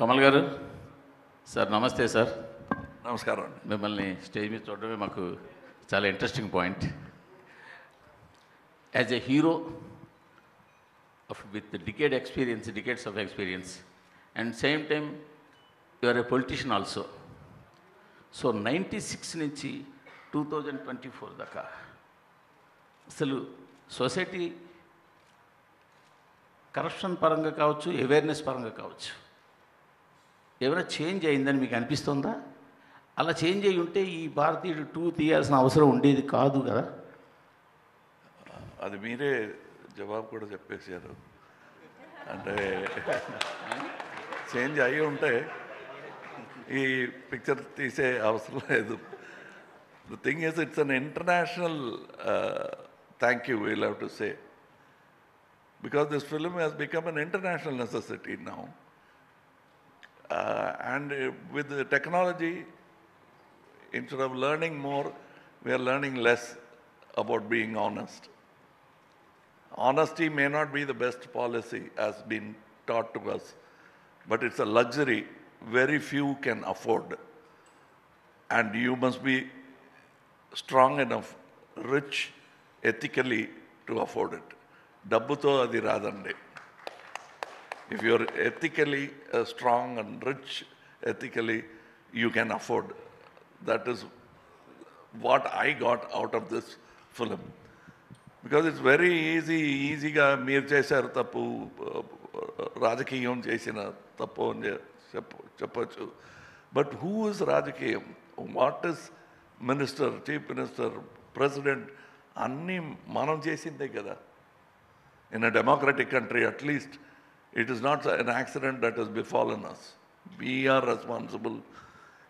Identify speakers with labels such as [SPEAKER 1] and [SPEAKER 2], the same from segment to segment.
[SPEAKER 1] కమల్ గారు సార్ నమస్తే సార్.
[SPEAKER 2] నమస్కారం.
[SPEAKER 1] మిమ్మల్ని స్టేజ్ మీద చూడడమే మాకు చాలా interesting point. As a hero with decades of experience, and same time you are a politician also. So 96 నుంచి 2024 దాకా అసలు సొసైటీ కరప్షన్ పరంగా కావచ్చు, అవేర్నెస్ పరంగా కావచ్చు, ఏమైనా చేంజ్ అయిందని మీకు అనిపిస్తుందా? అలా చేంజ్ అయ్యి ఉంటే ఈ భారతీయుడు 2 తీయాల్సిన అవసరం ఉండేది కాదు కదా.
[SPEAKER 2] అది మీరే జవాబు కూడా చెప్పేశారు. అంటే చేంజ్ అయ్యి ఉంటే ఈ పిక్చర్ తీసే అవసరం లేదు. The thing is it's an international thank you we'll have to say, because this film has become an international necessity now. And with the technology, instead of learning more, we are learning less about being honest. Honesty may not be the best policy as been taught to us, but it's a luxury very few can afford. And you must be strong enough, rich ethically to afford it. Dabbuto adi radandi. If you're ethically strong and rich ethically, you can afford. That is what I got out of this film. Because it's very easyగా మీరు చేశారు తప్పు, రాజకీయం చేసిన తప్పు అని చెప్పచ్చు. But who is రాజకీయం? What is minister, chief minister, president? అన్నీ మనం చేసిందే కదా. In a democratic country at least it is not an accident that has befallen us. We are responsible.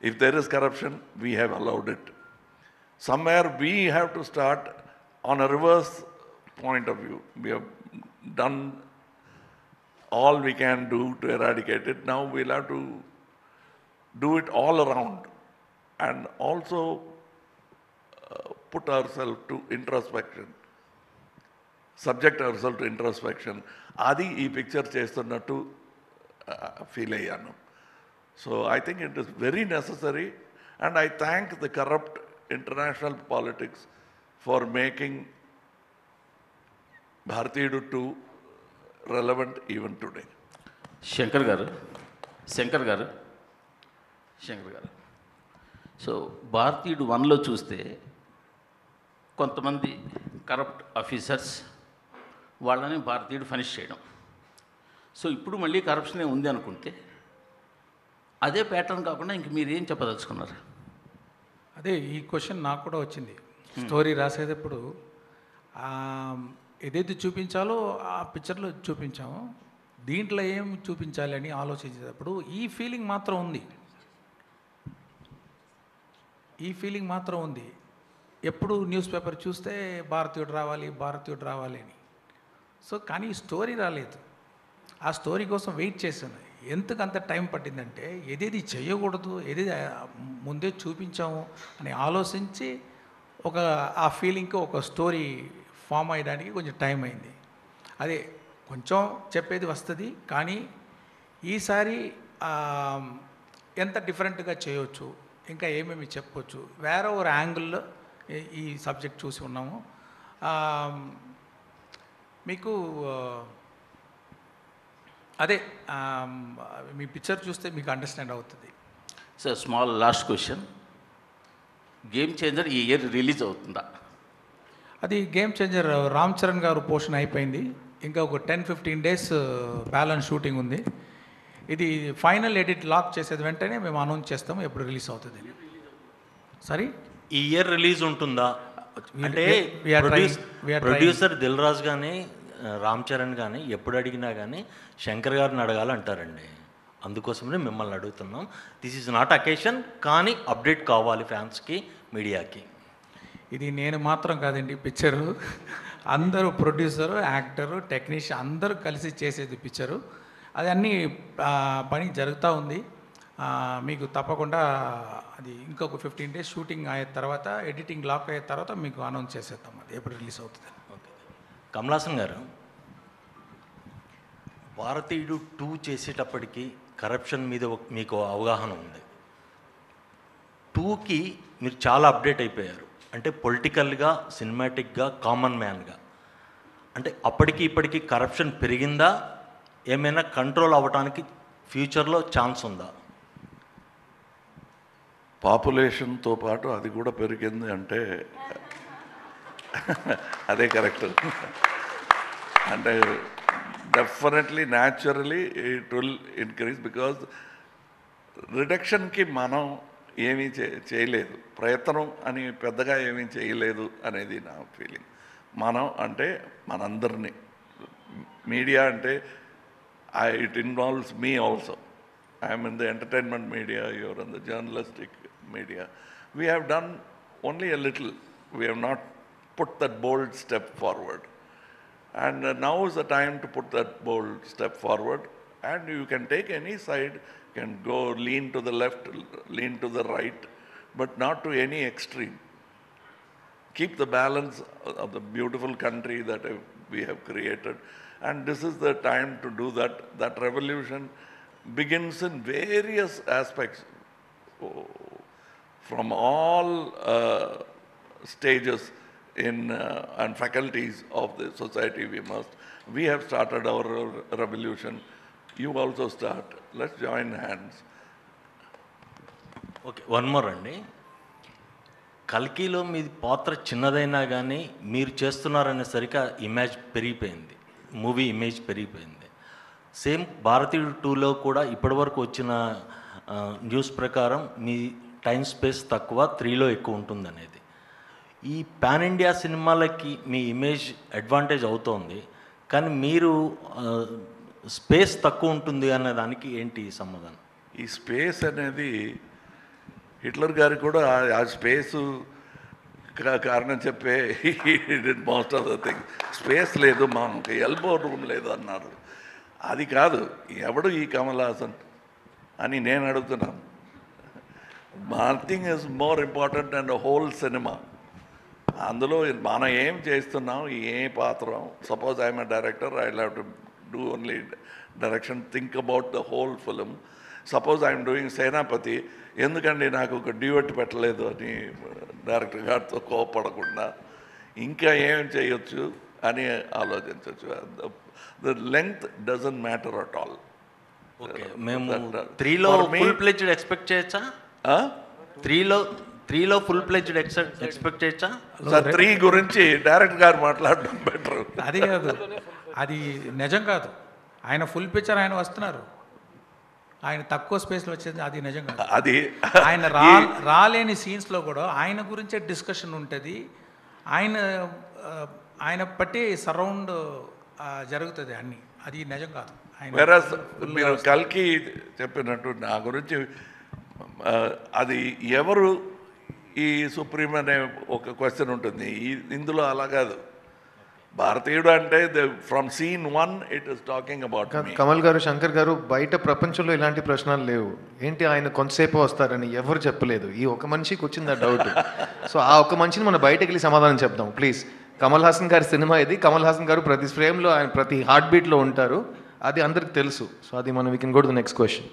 [SPEAKER 2] If there is corruption, we have allowed it. Somewhere we have to start on a reverse point of view. We have done all we can do to eradicate it. Now we'll have to do it all around and also put ourselves to introspection. Subject ourselves to introspection. అది ఈ picture చేస్తున్నట్టు feel అయ్యాను. So I think it is very necessary and I thank the corrupt international politics for making భారతీయుడు 2 relevant even today.
[SPEAKER 1] Shankar గారు so భారతీయుడు 1లో చూస్తే కొంతమంది corrupt officers వాళ్ళని భారతీయుడు ఫినిష్ చేయడం. సో ఇప్పుడు మళ్ళీ కరప్షనే ఉంది అనుకుంటే అదే ప్యాటర్న్ కాకుండా ఇంక మీరు ఏం చెప్పదలుచుకున్నారు?
[SPEAKER 3] అదే ఈ క్వశ్చన్ నాకు కూడా వచ్చింది. స్టోరీ రాసేటప్పుడు ఏదైతే చూపించాలో ఆ పిక్చర్లో చూపించాము, దీంట్లో ఏం చూపించాలి అని ఆలోచించేటప్పుడు ఈ ఫీలింగ్ మాత్రం ఉంది. ఎప్పుడు న్యూస్ పేపర్ చూస్తే భారతీయుడు రావాలి అని. సో కానీ స్టోరీ రాలేదు. ఆ స్టోరీ కోసం వెయిట్ చేశాను. ఎందుకంత టైం పట్టిందంటే ఏదేది చేయకూడదు, ఏదేది ముందే చూపించాము అని ఆలోచించి ఆ ఫీలింగ్కి ఒక స్టోరీ ఫామ్ అయ్యడానికి కొంచెం టైం అయింది. అదే కొంచెం చెప్పేది వస్తుంది, కానీ ఈసారి ఎంత డిఫరెంట్గా చేయవచ్చు, ఇంకా ఏమేమి చెప్పవచ్చు, వేరే ఒక యాంగిల్లో ఈ సబ్జెక్ట్ చూసి ఉన్నాము. మీకు అదే మీ పిక్చర్ చూస్తే మీకు అండర్స్టాండ్ అవుతుంది.
[SPEAKER 1] Sir small last question, game changer ఈ ఇయర్ రిలీజ్ అవుతుందా?
[SPEAKER 3] అది గేమ్ చేంజర్ రామ్ చరణ్ గారు పోర్షన్ అయిపోయింది. ఇంకా ఒక 10-15 డేస్ బ్యాలెన్స్ షూటింగ్ ఉంది. ఇది ఫైనల్ ఎడిట్ లాక్ చేసేది వెంటనే మేము అనౌన్స్ చేస్తాము ఎప్పుడు రిలీజ్ అవుతుంది. సరే
[SPEAKER 4] ఈ ఇయర్ రిలీజ్ ఉంటుందా అంటే ప్రొడ్యూసర్ దిల్ రాజు కానీ రామ్ చరణ్ కానీ ఎప్పుడు అడిగినా కానీ శంకర్ గారిని అడగాలంటారండి. అందుకోసమే మిమ్మల్ని అడుగుతున్నాం. దిస్ ఈజ్ నాట్ అకేషన్, కానీ అప్డేట్ కావాలి ఫ్యాన్స్కి, మీడియాకి.
[SPEAKER 3] ఇది నేను మాత్రం కాదండి, పిక్చరు అందరూ ప్రొడ్యూసరు, యాక్టరు, టెక్నీషియన్ అందరూ కలిసి చేసేది పిక్చరు. అది అన్నీ పని జరుగుతూ ఉంది. మీకు తప్పకుండా అది ఇంకొక 15 డేస్ షూటింగ్ అయిన తర్వాత, ఎడిటింగ్ లాక్ అయిన తర్వాత మీకు అనౌన్స్ చేసేద్దాం అది ఎప్పుడు రిలీజ్ అవుతుంది.
[SPEAKER 4] ఓకే. కమలాసన్ గారు, భారతీయుడు 2 చేసేటప్పటికి కరప్షన్ మీద మీకు అవగాహన ఉంది. 2కి మీరు చాలా అప్డేట్ అయిపోయారు, అంటే పొలిటికల్గా, సినిమాటిక్గా, కామన్ మ్యాన్గా. అంటే అప్పటికి ఇప్పటికీ కరప్షన్ పెరిగిందా, ఏమైనా కంట్రోల్ అవ్వడానికి ఫ్యూచర్లో ఛాన్స్ ఉందా?
[SPEAKER 2] పాపులేషన్తో పాటు అది కూడా పెరిగింది అంటే అదే కరెక్ట్. అంటే definitely naturally it will increase, because రిడక్షన్కి మనం ఏమీ చేయలేదు, ప్రయత్నం అని పెద్దగా ఏమీ చేయలేదు అనేది నా ఫీలింగ్. మనం అంటే మనందరినీ, మీడియా అంటే it involves me also. I'm in the entertainment media, your in the journalistic media. We have done only a little. We have not put that bold step forward. And now is the time to put that bold step forward. And you can take any side, can go lean to the left, lean to the right, but not to any extreme. Keep the balance of the beautiful country that we have created. And this is the time to do that. That revolution begins in various aspects. From all stages and faculties of the society, we have started our revolution. You also start. Let's join hands.
[SPEAKER 4] Okay, one more అండి. కల్కిలో మీ పాత్ర చిన్నదైనా కానీ మీరు చేస్తున్నారనేసరికి image పెరిగిపోయింది, movie image పెరిగిపోయింది. Same భారతీయుడు 2లో కూడా ఇప్పటివరకు వచ్చిన న్యూస్ ప్రకారం మీ టైం స్పేస్ తక్కువ, 3లో ఎక్కువ ఉంటుందనేది. ఈ పాన్ ఇండియా సినిమాలకి మీ ఇమేజ్ అడ్వాంటేజ్ అవుతోంది, కానీ మీరు స్పేస్ తక్కువ ఉంటుంది అనే దానికి ఏంటి సమాధానం?
[SPEAKER 2] ఈ స్పేస్ అనేది హిట్లర్ గారికి కూడా ఆ స్పేసు కారణం చెప్పే most of the thing. Space లేదు, మాకు ఎల్బో రూమ్ లేదు అన్నారు. అది కాదు, ఎవడు ఈ కమల్ హాసన్ అని నేను అడుగుతున్నాను. Nothing is more important and whole cinema. అందులో మనం ఏం చేస్తున్నాం, ఏ పాత్ర. Suppose I'm a director, I have to do only direction, think about the whole film. Suppose I'm doing Senapathi, ఎందుకండి నాకు ఒక డ్యూయట్ పెట్టలేదు అని డైరెక్టర్ గారితో కోపడకుండా ఇంకా ఏం చేయొచ్చు అని ఆలోచించవచ్చు. The length doesn't matter at all.
[SPEAKER 4] Okay, మేము 3లో ఫుల్ ప్లెజ్డ్ ఎక్స్పెక్ట్ చేయొచ్చా? 3లో ఫుల్ ప్లెజ్డ్ ఎక్స్పెక్ట్ చేయొచ్చా?
[SPEAKER 2] 3 గురించి డైరెక్ట్ గారు మాట్లాడడం బెటర్.
[SPEAKER 3] అది కాదు, అది నిజం కాదు. ఆయన ఫుల్ పిక్చర్ ఆయన వస్తున్నారు, ఆయన తక్కువ స్పేస్లో వచ్చేది అది నిజం కాదు.
[SPEAKER 2] అది
[SPEAKER 3] ఆయన రాలేని సీన్స్లో కూడా ఆయన గురించే డిస్కషన్ ఉంటుంది. ఆయన బట్టి సరౌండ్ జరుగుతుంది అన్నీ, అది నిజం కాదు.
[SPEAKER 2] వెరస్ మీరు కల్కి చెప్పినట్టు నా గురించి అది ఎవరు ఈ సుప్రీం అనే ఒక క్వశ్చన్ ఉంటుంది. ఇందులో అలా కాదు. భారతీయుడు అంటే from scene 1 it is talking about me.
[SPEAKER 5] Kamal garu, Shankar గారు, బయట ప్రపంచంలో ఇలాంటి ప్రశ్నలు లేవు. ఏంటి ఆయన కొంతసేపు వస్తారని ఎవరు చెప్పలేదు. ఈ ఒక మనిషికి వచ్చింది ఆ డౌట్. సో ఆ ఒక మనిషిని మనం బయటకు వెళ్ళి సమాధానం చెప్దాం ప్లీజ్. కమల్ హాసన్ గారి సినిమా ఇది. కమల్ హాసన్ గారు ప్రతి ఫ్రేమ్లో, ఆయన ప్రతి హార్ట్ బీట్లో ఉంటారు, అది అందరికి తెలుసు. సో అది మనం we can go to the next question.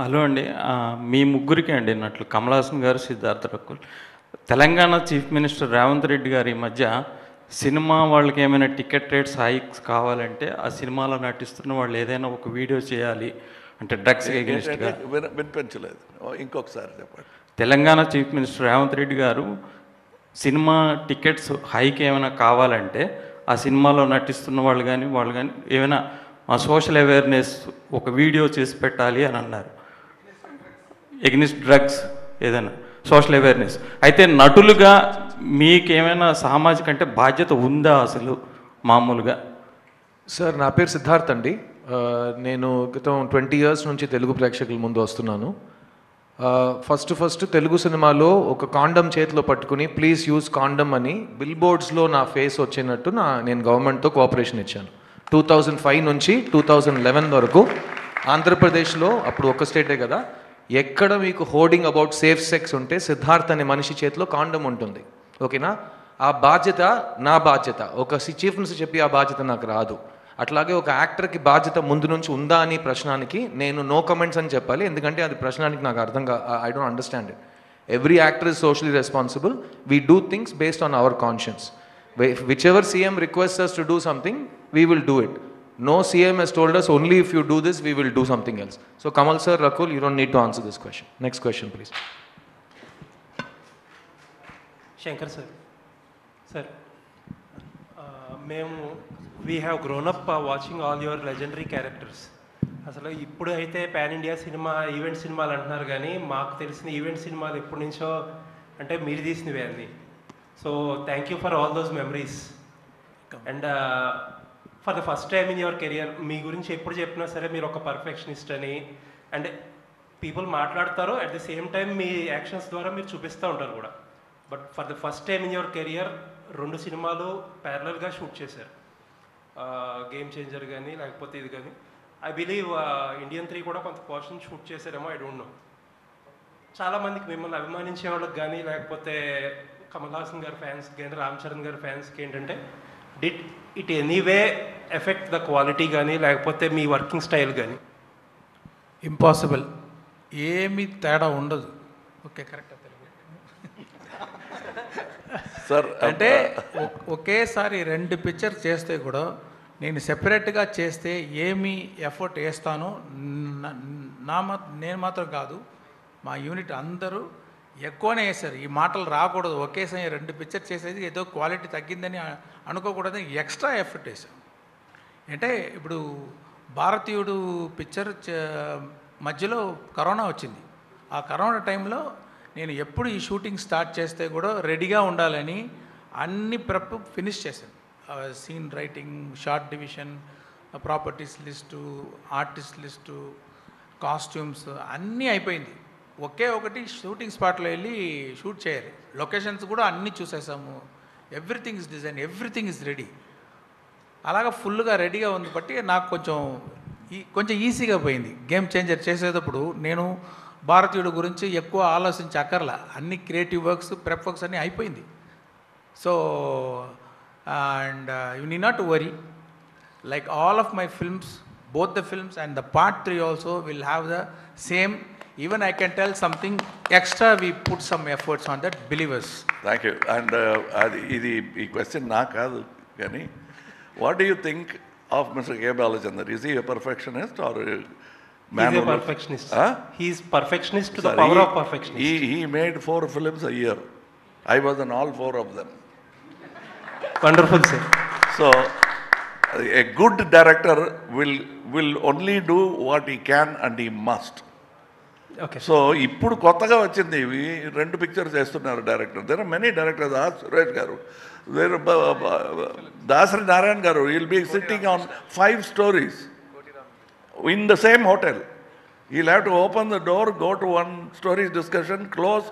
[SPEAKER 6] Hello అండి, మీ ముగ్గురికి అండి నట్లు కమల్ హాసన్ గారు, సిద్ధార్థ రకుల్. తెలంగాణ చీఫ్ మినిస్టర్ రేవంత్ రెడ్డి గారి మధ్య సినిమా వాళ్ళకి ఏమైనా టికెట్ రేట్స్ హైక్స్ కావాలంటే ఆ సినిమాలో నటిస్తున్న వాళ్ళు ఏదైనా ఒక వీడియో చేయాలి అంటే డ్రగ్స్ ఎగెనిస్ట్గా.
[SPEAKER 2] వినిపించలేదు, ఇంకొకసారి చెప్పండి.
[SPEAKER 6] తెలంగాణ చీఫ్ మినిస్టర్ రేవంత్ రెడ్డి గారు సినిమా టికెట్స్ హైక్ ఏమైనా కావాలంటే ఆ సినిమాలో నటిస్తున్న వాళ్ళు కానీ ఏమైనా సోషల్ అవేర్నెస్ ఒక వీడియో చేసి పెట్టాలి అని అన్నారు. ఎగ్నిస్ట్ డ్రగ్స్ ఏదైనా సోషల్ అవేర్నెస్. అయితే నటులుగా మీకేమైనా సామాజిక అంటే బాధ్యత ఉందా అసలు మామూలుగా?
[SPEAKER 5] సార్, నా పేరు సిద్ధార్థ్ అండి. నేను గతం 20 years నుంచి తెలుగు ప్రేక్షకుల ముందు వస్తున్నాను. ఫస్ట్ తెలుగు సినిమాలో ఒక కాండమ్ చేతిలో పట్టుకుని ప్లీజ్ యూజ్ కాండమ్ అని బిల్ బోర్డ్స్లో నా ఫేస్ వచ్చినట్టు నేను గవర్నమెంట్తో కోఆపరేషన్ ఇచ్చాను. 2005 నుంచి 2011 వరకు ఆంధ్రప్రదేశ్లో, అప్పుడు ఒక స్టేటే కదా, ఎక్కడ మీకు హోర్డింగ్ అబౌట్ సేఫ్ సెక్స్ ఉంటే సిద్ధార్థ్ అనే మనిషి చేతిలో కాండమ్ ఉంటుంది. ఓకేనా? ఆ బాధ్యత నా బాధ్యత. ఒక చీఫ్ మినిస్టర్ చెప్పి ఆ బాధ్యత నాకు రాదు. అట్లాగే ఒక యాక్టర్కి బాధ్యత ముందు నుంచి ఉందా అని ప్రశ్నానికి నేను నో కమెంట్స్ అని చెప్పాలి, ఎందుకంటే అది ప్రశ్నానికి నాకు అర్థంగా I don't understand it. Every actor is socially responsible. We do things based on hour conscience. Whichever CM requests us to do something, we will do it. No CM has told us only if you do this, we will do something else. So Kamal sir, Rakul, you don't need to answer this question. Next question, please.
[SPEAKER 7] Shankar sir. Sir, we have grown up watching all your legendary characters. అసలు ఇప్పుడు అయితే pan India cinema event సినిమాలు అంటున్నారు, కానీ మాకు తెలిసిన event సినిమాలు ఎప్పటి నుంచో అంటే మీరు తీసినవే అన్నీ. So thank you for all those memories. And for the first time in your career మీ గురించి ఎప్పుడు చెప్పినా సరే మీరు ఒక పర్ఫెక్షనిస్ట్ అని అండ్ పీపుల్ మాట్లాడతారు, అట్ ది సేమ్ టైం మీ యాక్షన్స్ ద్వారా మీరు చూపిస్తూ ఉంటారు కూడా. But for the first time in your career 2 సినిమాలు ప్యారలల్గా షూట్ చేశారు, గేమ్ చేంజర్ కానీ లేకపోతే ఇది కానీ. ఐ బిలీవ్ ఇండియన్ 3 కూడా కొంత పోర్షన్ షూట్ చేశారేమో, ఐ డోంట్ నో. చాలామందికి మిమ్మల్ని అభిమానించే వాళ్ళకి కానీ లేకపోతే కమల్ హాసన్ గారి ఫ్యాన్స్ కానీ రామ్ చరణ్ గారి ఫ్యాన్స్కి ఏంటంటే did it anyway effect the quality కానీ లేకపోతే మీ వర్కింగ్ స్టైల్ కానీ?
[SPEAKER 3] ఇంపాసిబుల్, ఏమీ తేడా ఉండదు. Okay, correct.
[SPEAKER 2] సార్
[SPEAKER 3] అంటే ఒకేసారి 2 పిక్చర్స్ చేస్తే కూడా నేను సెపరేట్గా చేస్తే ఏమి ఎఫర్ట్ వేస్తానో నేను మాత్రం కాదు, మా యూనిట్ అందరూ ఎక్కువనే వేశారు. ఈ మాటలు రాకూడదు, ఒకేసారి 2 పిక్చర్ చేసేది ఏదో క్వాలిటీ తగ్గిందని అనుకోకూడదని ఎక్స్ట్రా ఎఫర్ట్ వేసాం. అంటే ఇప్పుడు భారతీయుడు పిక్చర్ మధ్యలో కరోనా వచ్చింది. ఆ కరోనా టైంలో నేను ఎప్పుడు ఈ షూటింగ్ స్టార్ట్ చేస్తే కూడా రెడీగా ఉండాలని అన్ని ప్రెప్ ఫినిష్ చేశాను. Scene writing, short division, properties list, artist list, costumes అన్నీ అయిపోయింది. ఒకే ఒకటి షూటింగ్ స్పాట్లో వెళ్ళి షూట్ చేయాలి. లొకేషన్స్ కూడా అన్నీ చూసేసాము. Everything is design, everything is ready. అలాగా ఫుల్గా రెడీగా ఉంది బట్టి నాకు కొంచెం ఈజీగా పోయింది. గేమ్ చేంజర్ చేసేటప్పుడు నేను భారతీయుడు గురించి ఎక్కువ ఆలోచించక్కర్లా, అన్ని క్రియేటివ్ వర్క్స్, ప్రెప్ వర్క్స్ అన్నీ అయిపోయింది. So and you need not to worry, like all of my films, both the films and the part 3 also will have the same. Even I can tell something extra, we put some efforts on that, believers.
[SPEAKER 2] Thank you. And ఈ question నా కాదు కానీ, what do you think of Mr. K. Balachandar? Is he a perfectionist or a man?
[SPEAKER 7] He is a perfectionist. He is perfectionist to the power of perfectionist.
[SPEAKER 2] He made 4 films a year. I was in all 4 of them.
[SPEAKER 7] Wonderful, sir.
[SPEAKER 2] So a good director will only do what he can and he must.
[SPEAKER 7] Okay.
[SPEAKER 2] So ఇప్పుడు కొత్తగా వచ్చింది ఇవి 2 pictures చేస్తున్నారు director. There are many directors. Suresh garu, there Dasari Narayana garu, will be sitting on 5 stories in the same hotel. He'll have to open the door, go to one story discussion, close,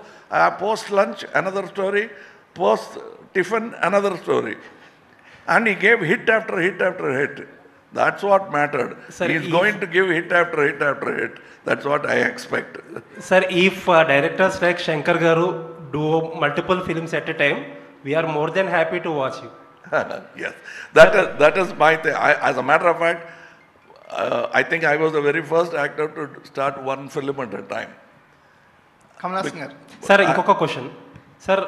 [SPEAKER 2] post lunch another story, post tiffin another story, and he gave hit after hit after hit. That's what mattered.
[SPEAKER 7] Sir,
[SPEAKER 2] he is going to give hit after hit after hit. That's what I expect.
[SPEAKER 7] Sir, if directors like Shankar Garu do multiple films at a time, we are more than happy to watch you.
[SPEAKER 2] Yes, that is my thing. As a matter of fact, I think I was the very first actor to start 1 film at a time.
[SPEAKER 8] Kamal Haasan garu.
[SPEAKER 7] Sir ఇంకొక question sir,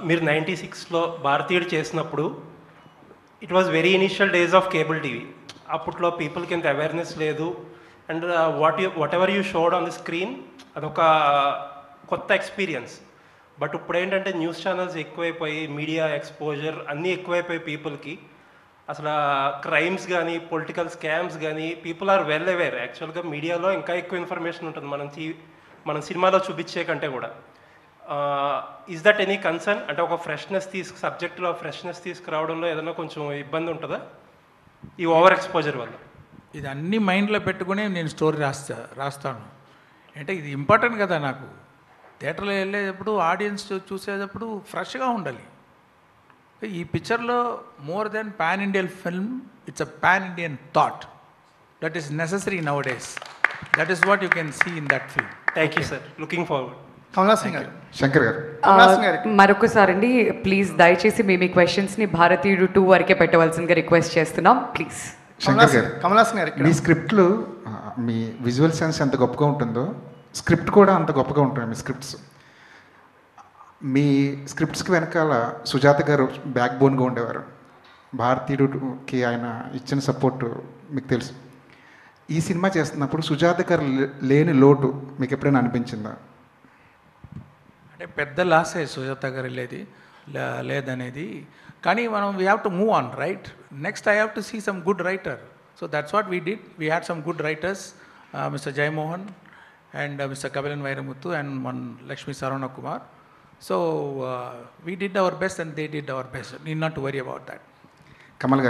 [SPEAKER 7] మీరు 96లో భారతీయుడు చేసినప్పుడు it was very initial days of cable TV. అప్పట్లో పీపుల్కి ఎంత awareness లేదు. And whatever you showed on the screen అదొక కొత్త ఎక్స్పీరియన్స్. బట్ ఇప్పుడు ఏంటంటే న్యూస్ ఛానల్స్ ఎక్కువైపోయి, మీడియా ఎక్స్పోజర్ అన్నీ ఎక్కువైపోయి పీపుల్కి, అసలు క్రైమ్స్ కానీ పొలిటికల్ స్కామ్స్ కానీ పీపుల్ ఆర్ వెల్ అవేర్. యాక్చువల్గా మీడియాలో ఇంకా ఎక్కువ ఇన్ఫర్మేషన్ ఉంటుంది మనం సినిమాలో చూపించే కంటే కూడా. Is that any concern? అంటే ఒక సబ్జెక్ట్లో ఫ్రెష్నెస్ తీసుకురావడంలో ఏదైనా కొంచెం ఇబ్బంది ఉంటుందా ఈ ఓవర్ ఎక్స్పోజర్ వల్ల?
[SPEAKER 3] ఇది అన్ని మైండ్లో పెట్టుకుని నేను స్టోరీ రాస్తాను. అంటే ఇది ఇంపార్టెంట్ కదా నాకు. థియేటర్లో వెళ్ళేటప్పుడు ఆడియన్స్ చూసేటప్పుడు ఫ్రెష్గా ఉండాలి. ఈ పిక్చర్లో more than pan Indian film, it's a pan Indian thought that is necessary nowadays. That is what you can see in that film.
[SPEAKER 7] Thank you sir. Looking forward.
[SPEAKER 8] Kamal Haasan garu.
[SPEAKER 9] Shankar గారు.
[SPEAKER 10] మరొకసారి అండి, ప్లీజ్ దయచేసి మీ క్వశ్చన్స్ని భారతీయుడు 2 వరకే పెట్టవలసిందిగా రిక్వెస్ట్ చేస్తున్నాం, please.
[SPEAKER 8] Shankar గారు, కమలాసన్ గారు,
[SPEAKER 9] మీ స్క్రిప్ట్లు మీ విజువల్ సెన్స్ ఎంత గొప్పగా ఉంటుందో స్క్రిప్ట్ కూడా అంత గొప్పగా ఉంటుంది. మీ స్క్రిప్ట్స్కి వెనకాల సుజాత గారు బ్యాక్ బోన్గా ఉండేవారు. భారతీయుడికి ఆయన ఇచ్చిన సపోర్టు మీకు తెలుసు. ఈ సినిమా చేస్తున్నప్పుడు సుజాత గారు లేని లోటు మీకు ఎప్పుడైనా అనిపించిందా?
[SPEAKER 3] అంటే పెద్ద లాసే సుజాత గారు లేదనేది. కానీ మనం we have to move on, right? Next I have to see some good writer. So that's what we did. We had some good writers, mister Jayamohan and Mr. Kabilan Vairamuthu and one Lakshmi Sarvana Kumar. So we did our best and they did our best. Need not to worry about that.
[SPEAKER 9] Kamal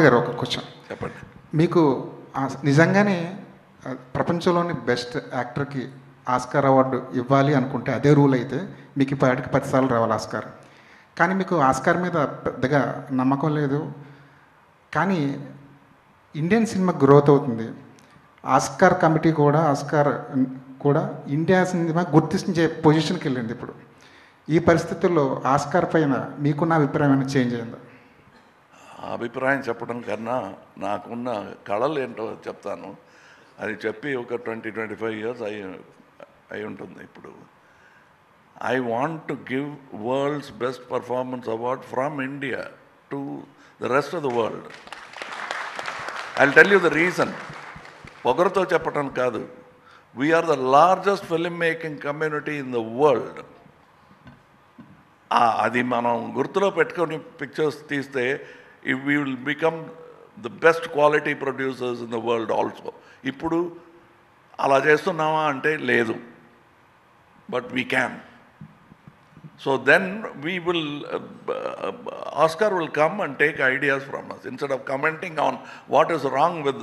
[SPEAKER 9] గారు ఒక question
[SPEAKER 2] చెప్పండి.
[SPEAKER 9] మీకు నిజంగానే ప్రపంచంలోని best యాక్టర్కి Oscar award ఇవ్వాలి అనుకుంటే అదే rule అయితే మీకు ఇప్పటికి 10 సార్లు రావాలి ఆస్కార్. కానీ మీకు ఆస్కార్ మీద పెద్దగా నమ్మకం లేదు. కానీ ఇండియన్ సినిమా గ్రోత్ అవుతుంది. ఆస్కార్ కమిటీ కూడా ఇండియా సినిమా గుర్తించే పొజిషన్కి వెళ్ళింది. ఇప్పుడు ఈ పరిస్థితుల్లో ఆస్కార్ పైన మీకున్న అభిప్రాయం ఏమైనా చేంజ్ అయిందా?
[SPEAKER 2] అభిప్రాయం చెప్పడం కన్నా నాకున్న కళలు ఏంటో చెప్తాను. అది చెప్పి ఒక 20-25 years అయి ఉంటుంది. ఇప్పుడు I want to give world's best performance award from India to the rest of the world. I tell you the reason. పొగరుతో చెప్పడం కాదు. We're the largest film making community in the world. అది మనం గుర్తులో పెట్టుకొని పిక్చర్స్ తీస్తే we will become the best quality producers in the world also. ఇప్పుడు అలా చేస్తున్నామా అంటే లేదు, but we can. So then we will Oscar will come and take ideas from us. Instead of commenting on what is wrong with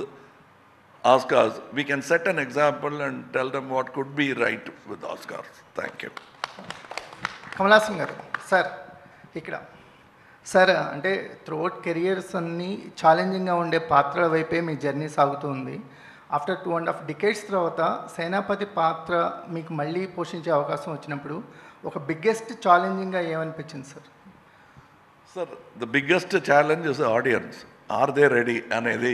[SPEAKER 2] Oscars, we can set an example and tell them what could be right with Oscars. Thank you.
[SPEAKER 8] Kamal Haasan garu, sir ఇక్కడ sir అంటే throughout careers అన్నీ ఛాలెంజింగ్గా ఉండే పాత్రల వైపే మీ journey సాగుతుంది. After 2.5 decades తర్వాత సేనాపతి పాత్ర మీకు మళ్ళీ పోషించే అవకాశం వచ్చినప్పుడు ఒక బిగ్గెస్ట్ ఛాలెంజింగ్గా ఏమనిపించింది sir?
[SPEAKER 2] Sir, the biggest challenge is the audience. Are they ready? అనేది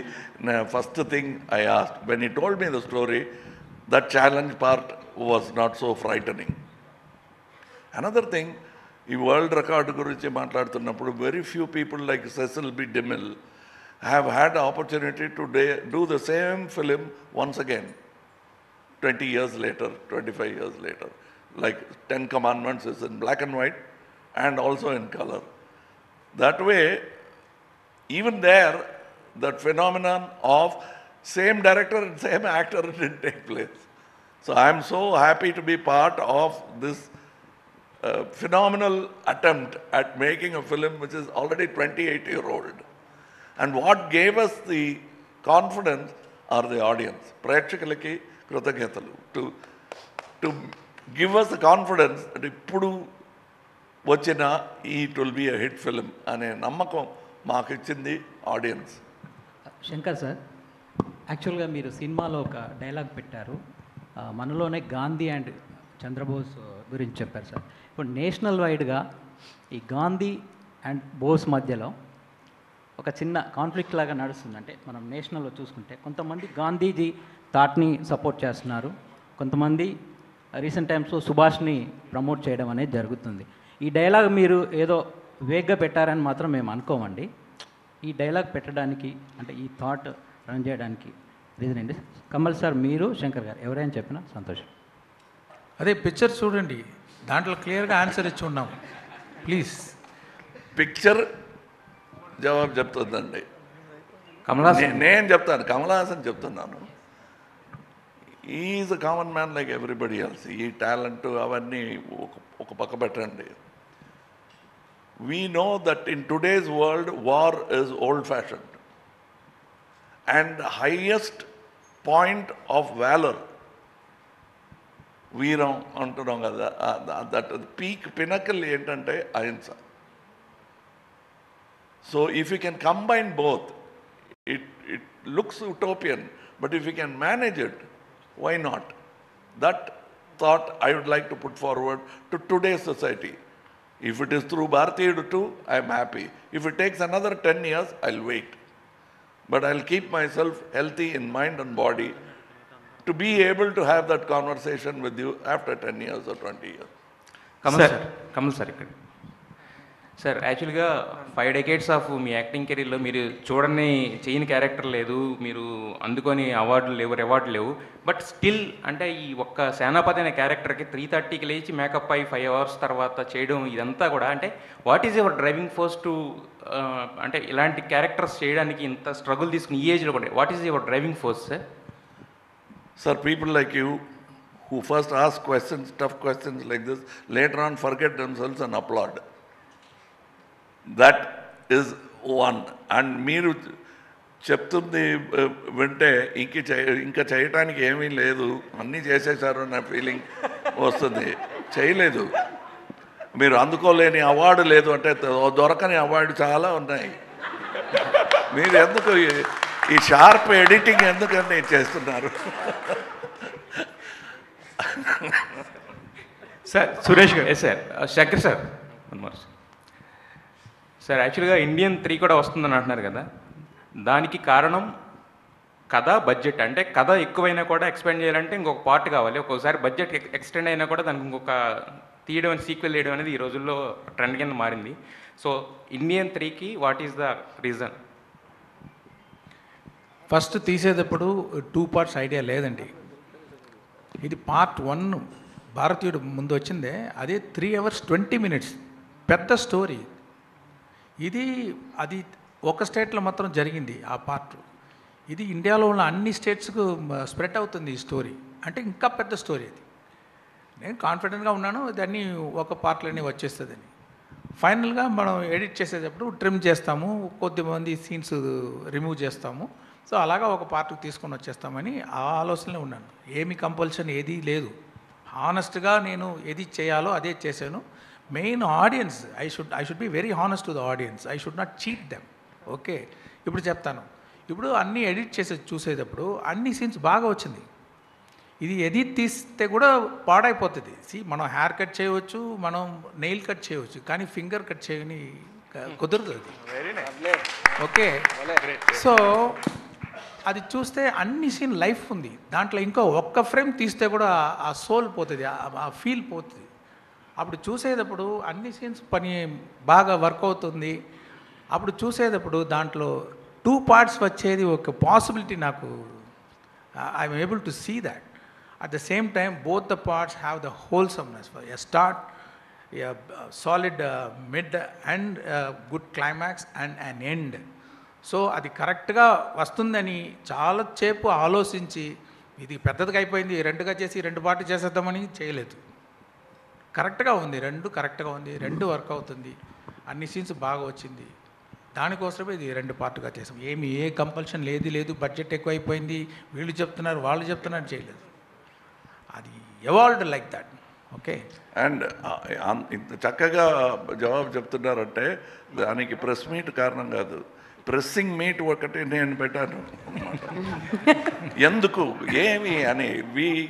[SPEAKER 2] first thing I asked. When he told me the story, that challenge part was not so frightening. Another thing, ఈ world record గురించి మాట్లాడుతున్నప్పుడు very few people like Cecil B. DeMille have had the opportunity to do the same film once again, 20 years later, 25 years later. Like 10 Commandments is in black and white and also in color. That way, even there, that phenomenon of same director and same actor didn't take place. So I am so happy to be part of this phenomenal attempt at making a film which is already 28-year-old. And what gave us the confidence are the audience. Prekshakalaki krutajnatalu to give us the confidence that ippudu vachina it will be a hit film ane nammakam మాకు ఇచ్చింది audience.
[SPEAKER 11] Shankar sir, యాక్చువల్గా మీరు సినిమాలో ఒక dialogue పెట్టారు, మనలోనే Gandhi and Chandrabose గురించి చెప్పారు సార్. ఇప్పుడు నేషనల్ వైడ్గా ఈ గాంధీ అండ్ బోస్ మధ్యలో ఒక చిన్న కాన్ఫ్లిక్ట్ లాగా నడుస్తుంది. అంటే మనం నేషనల్లో చూసుకుంటే కొంతమంది గాంధీజీ థాట్ని సపోర్ట్ చేస్తున్నారు, కొంతమంది రీసెంట్ టైమ్స్లో సుభాష్ని ప్రమోట్ చేయడం అనేది జరుగుతుంది. ఈ డైలాగ్ మీరు ఏదో వేగ్గా పెట్టారని మాత్రం మేము అనుకోమండి. ఈ డైలాగ్ పెట్టడానికి అంటే ఈ థాట్ రన్ చేయడానికి రీజన్ ఏంటి? కమల్ సార్, మీరు, శంకర్ గారు ఎవరైనా చెప్పినా సంతోషం.
[SPEAKER 3] అదే పిక్చర్ చూడండి, దాంట్లో క్లియర్గా ఆన్సర్ ఇచ్చి ఉన్నాం. ప్లీజ్
[SPEAKER 2] పిక్చర్ జవాబు చెప్తుందండి. నేను చెప్తాను, కమల్ హాసన్ చెప్తున్నాను. Is a common man like everybody else. ఈ టాలెంట్ అవన్నీ ఒక పక్క పెట్టండి. We know that in today's world, war is old-fashioned. And the highest point of valor, veeram antunam kada, that peak pinnacle entante ahimsa. So if you can combine both, it looks utopian, but if you can manage it, why not? That thought I would like to put forward to today's society. If it is through Bharatiya too, I am happy. If it takes another 10 years, I'll wait. but I'll keep myself healthy in mind and body to be able to have that conversation with you after 10 years or 20 years.
[SPEAKER 12] Kamal sir ఇక్కడ sir యాక్చువల్గా 5 decades of me acting కెరీర్లో మీరు చూడని చేయని character లేదు, మీరు అందుకొని అవార్డులు లేవు, రివార్డులు లేవు, బట్ స్టిల్ అంటే ఈ ఒక్క సేనాపతి అనే క్యారెక్టర్కి 3:30కి లేచి మేకప్ అయి 5 hours తర్వాత చేయడం ఇదంతా కూడా అంటే what is your driving force to అంటే ఇలాంటి క్యారెక్టర్స్ చేయడానికి ఇంత స్ట్రగుల్ తీసుకుని ఈ ఏజ్లో కూడా what is your driving force sir?
[SPEAKER 2] Sir, people like you who first ask questions, tough questions like this, later on forget themselves and applaud. That is one. And మీరు చెప్తుంది వింటే ఇంకా చేయటానికి ఏమీ లేదు, అన్నీ చేసేసారు అన్న ఫీలింగ్ వస్తుంది. చేయలేదు, మీరు అందుకోలేని అవార్డు లేదు అంటే దొరకని అవార్డు చాలా ఉన్నాయి. మీరు ఎందుకు ఈ షార్ప్ ఎడిటింగ్ ఎందుకని చేస్తున్నారు?
[SPEAKER 12] సార్ సురేష్ గారు సార్ శంకర్ సార్ సార్ యాక్చువల్గా ఇండియన్ 3 కూడా వస్తుందని అంటున్నారు కదా, దానికి కారణం కథ, బడ్జెట్. అంటే కథ ఎక్కువైనా కూడా ఎక్స్పెండ్ చేయాలంటే ఇంకొక పార్ట్ కావాలి, ఒక్కొక్కసారి బడ్జెట్ ఎక్స్టెండ్ అయినా కూడా దానికి ఇంకొక తీయడం సీక్వెల్ చేయడం అనేది ఈ రోజుల్లో ట్రెండ్ కింద మారింది. సో ఇండియన్ 3కి what is the reason?
[SPEAKER 3] First తీసేటప్పుడు 2 parts ఐడియా లేదండి. ఇది Part 1 భారతీయుడు ముందు వచ్చిందే, అదే 3 hours 20 minutes పెద్ద స్టోరీ. అది ఒక స్టేట్లో మాత్రం జరిగింది ఆ పార్ట్. ఇది ఇండియాలో ఉన్న అన్ని స్టేట్స్కు స్ప్రెడ్ అవుతుంది ఈ స్టోరీ, అంటే ఇంకా పెద్ద స్టోరీ అది. నేను కాన్ఫిడెంట్గా ఉన్నాను దాన్ని ఒక పార్ట్లోనే వచ్చేస్తుందని. ఫైనల్గా మనం ఎడిట్ చేసేటప్పుడు ట్రిమ్ చేస్తాము, కొద్దిమంది సీన్స్ రిమూవ్ చేస్తాము. సో అలాగా ఒక పార్ట్కి తీసుకొని వచ్చేస్తామని ఆ ఆలోచనలో ఉన్నాను. ఏమి కంపల్షన్ ఏదీ లేదు, హానెస్ట్గా నేను ఏది చేయాలో అదే చేశాను. Main audience, I should be very honest to the audience, I should not cheat them. Okay, ఇప్పుడు చెప్తాను. ఇప్పుడు అన్నీ ఎడిట్ చేసి చూసేటప్పుడు అన్ని సీన్స్ బాగా వచ్చింది. ఇది ఎడిట్ తీస్తే కూడా పాడైపోతుంది. మనం హెయిర్ కట్ చేయవచ్చు, మనం నెయిల్ కట్ చేయవచ్చు, కానీ ఫింగర్ కట్ చేయని కుదరదు అది. ఓకే, సో అది చూస్తే అన్ని సీన్ లైఫ్ ఉంది దాంట్లో. ఇంకో ఒక్క ఫ్రేమ్ తీస్తే కూడా ఆ సోల్ పోతుంది, ఆ ఫీల్ పోతుంది. అప్పుడు చూసేటప్పుడు అన్ని సీన్స్ పని బాగా వర్క్ అవుతుంది. అప్పుడు చూసేటప్పుడు దాంట్లో 2 parts వచ్చేది ఒక పాసిబిలిటీ నాకు. I'm able to see that. At the same time both the parts have the wholesomeness, a start, a solid mid and good climax and an end. So అది కరెక్ట్గా వస్తుందని చాలాసేపు ఆలోచించి, ఇది పెద్దదిగా అయిపోయింది 2గా చేసి 2 పార్ట్ చేసేద్దామని చేయలేదు. కరెక్ట్గా ఉంది, 2 కరెక్ట్గా ఉంది, 2 వర్క్ అవుతుంది, అన్ని సీన్స్ బాగా వచ్చింది. దానికోసమే ఇది 2 పార్ట్గా చేసాం. ఏ కంపల్షన్ లేదు, బడ్జెట్ ఎక్కువైపోయింది, వీళ్ళు చెప్తున్నారు వాళ్ళు చెప్తున్నారు, చేయలేదు. అది evolved like that. Okay,
[SPEAKER 2] and ఇంత చక్కగా జవాబు చెప్తున్నారంటే దానికి ప్రెస్ మీట్ కారణం కాదు, ప్రెస్సింగ్ మీట్ ఒకటి నేను పెట్టాను. ఎందుకు ఏమి అని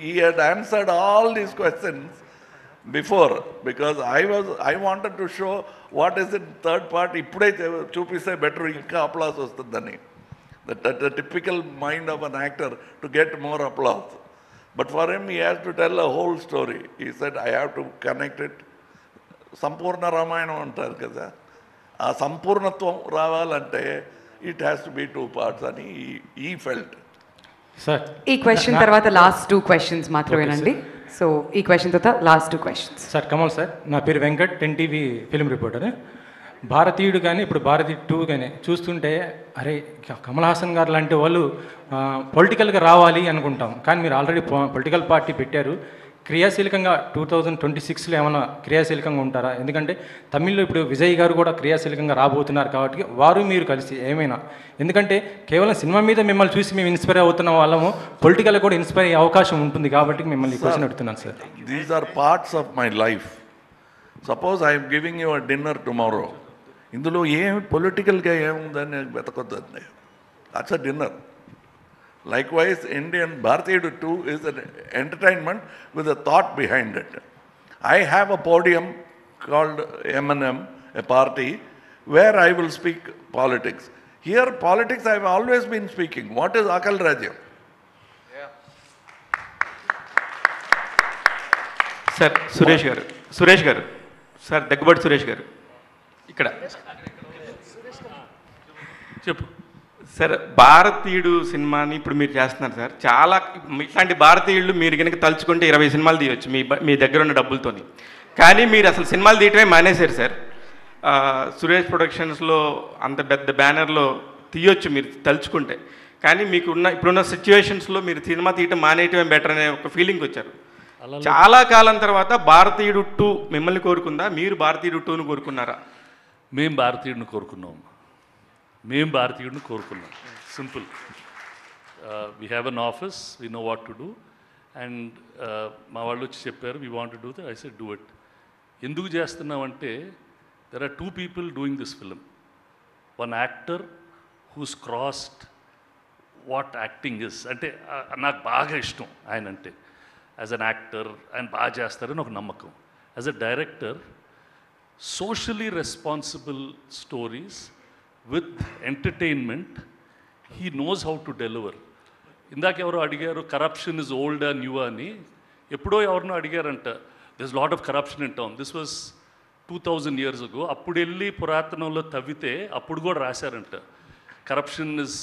[SPEAKER 2] he had answered all these questions before, because I wanted to show what is in third part. ఇప్పుడే చూపిస్తే బెటర్, ఇంకా అప్లాస్ వస్తుందని. The typical mind of an actor to get more applause. But for him, he has to tell a whole story. He said, I have to connect it. సంపూర్ణ రామాయణం అంటారు కదా, ఆ సంపూర్ణత్వం రావాలంటే it has to be 2 parts అని ఈ felt.
[SPEAKER 10] Sir ఈ question తర్వాత last 2 questions మాత్రమేనండి. So ఈ క్వశ్చన్ తర్వాత last 2 questions.
[SPEAKER 13] Sir Kamal sir, నా పేరు వెంకట్, 10TV ఫిల్మ్ రిపోర్టర్. భారతీయుడు కానీ ఇప్పుడు భారతీయుడు 2 కానీ చూస్తుంటే అరే కమల్ హాసన్ గారు లాంటి వాళ్ళు పొలిటికల్గా రావాలి అనుకుంటాం, కానీ మీరు ఆల్రెడీ పొలిటికల్ పార్టీ పెట్టారు. క్రియాశీలకంగా 2026లో ఏమైనా క్రియాశీలకంగా ఉంటారా? ఎందుకంటే తమిళ్లో ఇప్పుడు విజయ్ గారు కూడా క్రియాశీలకంగా రాబోతున్నారు కాబట్టి వారు మీరు కలిసి ఏమైనా, ఎందుకంటే కేవలం సినిమా మీద మిమ్మల్ని చూసి మేము ఇన్స్పైర్ అవుతున్న వాళ్ళము, పొలిటికల్ కూడా ఇన్స్పైర్ అయ్యే అవకాశం ఉంటుంది కాబట్టి మిమ్మల్ని క్వశ్చన్ అడుగుతున్నాను sir.
[SPEAKER 2] These are parts of my life. Suppose I'm giving you a dinner tomorrow, ఇందులో ఏమి పొలిటికల్గా ఏముందని వెతకొద్దండి, that's a dinner. Likewise, Indian Bharatiya 2 is an entertainment with a thought behind it. I have a podium called M&M, a party, where I will speak politics. Here, politics, I have always been speaking. What is Akal Rajyam?
[SPEAKER 12] Sir Suresh గారు sir Daggubati Suresh గారు ఇక్కడ
[SPEAKER 1] చెప్పు
[SPEAKER 12] sir. భారతీయుడు సినిమాని ఇప్పుడు మీరు చేస్తున్నారు sir. చాలా ఇట్లాంటి భారతీయులు మీరు కనుక తలుచుకుంటే 20 సినిమాలు తీయవచ్చు మీ దగ్గర ఉన్న డబ్బులతోని. కానీ మీరు అసలు సినిమాలు తీయటమే మానేశారు సార్. సురేష్ ప్రొడక్షన్స్లో అంత పెద్ద బ్యానర్లో తీయొచ్చు మీరు తలుచుకుంటే. కానీ ఇప్పుడున్న సిచ్యువేషన్స్లో మీరు సినిమా తీయటం మానేయటమే బెటర్ అనే ఒక ఫీలింగ్ వచ్చారు. చాలా కాలం తర్వాత భారతీయుడు 2 మిమ్మల్ని కోరుకుందా, మీరు భారతీయుడు 2ను కోరుకున్నారా?
[SPEAKER 1] మేము భారతీయుడిని కోరుకున్నాం. Simple. We have an office, we know what to do. And మా వాళ్ళు వచ్చి చెప్పారు we want to do that. I said do it. ఎందుకు చేస్తున్నామంటే there are 2 people doing this film. One actor who's crossed what acting is. అంటే నాకు బాగా ఇష్టం ఆయన అంటే. యాజ్ అన్ యాక్టర్ ఆయన బాగా చేస్తారని ఒక నమ్మకం. As a director, socially responsible stories with entertainment, he knows how to deliver. ఇందాక ఎవరో అడిగారు కరప్షన్ ఇస్ ఓల్డ్ న్యూ అని. ఎప్పుడో ఎవరినో అడిగారంట, this lot of corruption in town. This was 2000 years ago. అప్పుడు వెళ్ళి పురాతనంలో తవ్వితే అప్పుడు కూడా రాశారంట, corruption is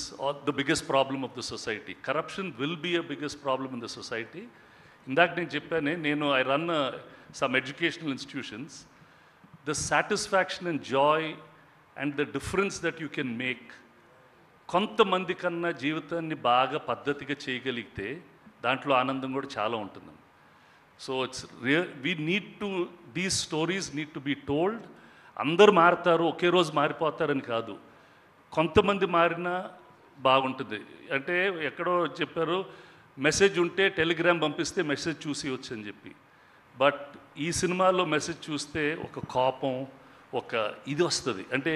[SPEAKER 1] the biggest problem of the society. Corruption will be a biggest problem in the society. ఇందాక నేను చెప్పానే, I run some educational institutions. The satisfaction and joy and the difference that you can make, కొంతమంది కన్నా జీవితాన్ని బాగా పద్ధతిగా చేయగలిగితే దాంట్లో ఆనందం కూడా చాలా ఉంటుంది. So we need to, these stories need to be told. అందరూ మారుతారు, ఒకే రోజు మారిపోతారని కాదు, కొంతమంది మారినా బాగుంటుంది. అంటే ఎక్కడో చెప్పారు, మెసేజ్ ఉంటే టెలిగ్రామ్ పంపిస్తే మెసేజ్ చూసి వచ్చని చెప్పి. బట్ ఈ సినిమాలో మెసేజ్ చూస్తే ఒక కోపం, ఒక ఇది వస్తుంది. అంటే